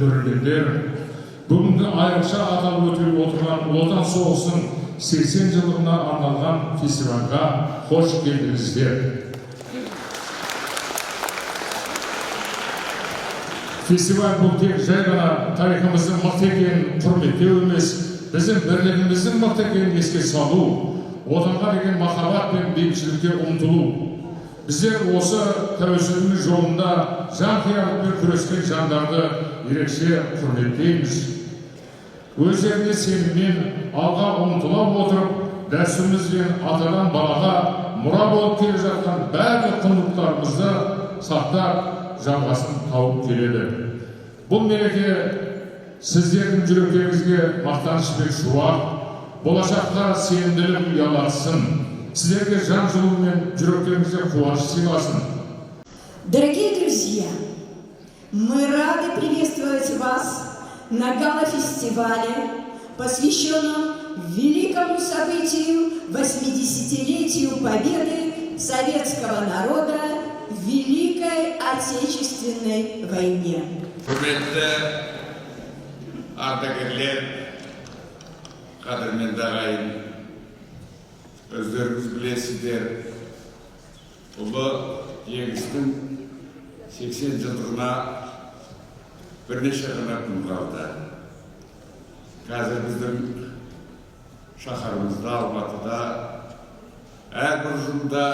көрермендер, бүгінгі айрықша аталып өтіліп отырған Отан соғысының 80 жылдығына арналған фестивальға қош келдіңіздер. Фестиваль бұл тек жай ғана тарихымыздың мықты екенін құрметтеу емес, біздің бірлігіміздің мықты екенін еске салу, отанға деген махаббат пен бейбітшілікке ұмтылу. Біздер осы тәуелсіздік жолында жанқиярлықпен күрескен жандарды ерекше құрметтейміз. Өздеріне сеніммен алға ұмтыла отырып, дәстүріміз бен атадан балаға мұра болып келе жатқан барлық құндылықтарымызды сақтап, жалғасын тауып келеді. Бұл мереке сіздердің жүректеріңізге мақтаныш пен шуақ, болашаққа сенімділік ұялатсын, сіздерге жан жылу мен жүректеріңізге қуаныш сыйласын. Дорогие друзья, мы рады приветствовать вас на гала-фестивале, посвященном великому событию 80-летию победы советского народа в Великой Отечественной войне. Құрметті ардагерлер, қадірменді ағайын, өздеріңіз білесіздер, ұлы егістің 80 жылдығына бірнеше ғана күн қалды. Қазір біздің шаһарымызда, Алматыда, әрбір ұжымда,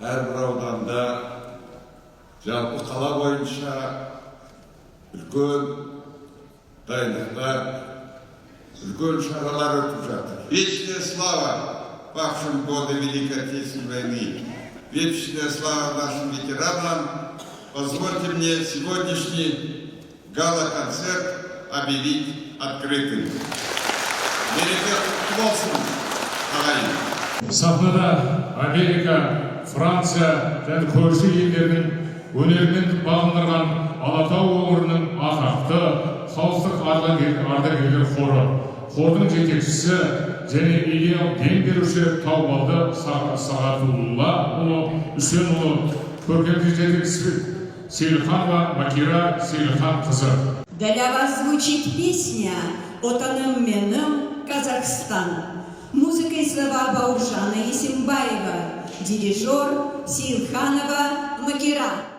әрбір ауданда, жалпы қала бойынша үлкен дайындықтар, үлкен шаралар өтіп жатыр. Вечная слава павшим в годы Великой Отечественной войны, вечная слава нашим ветеранам. Позвольте мне сегодняшний гала-концерт объявить открытым. Берекет болсын, ағайын. Сахнада Америка, Франция және көрші елдердің өнерімен бағындырған Алатау өңірінің атақты халықтық ардагерлер хоры, хордың жетекшісі және идеал дем беруші Таубалды Сағатулла ұлы, Үсенұлы, көркемдік жетекшісі Сейілханова Макира Сейілхан қызы. Для вас звучит песня «Отаным-меным Казахстан». Музыка и слова Бауржана Есимбаева, дирижер Сейілханова Макира.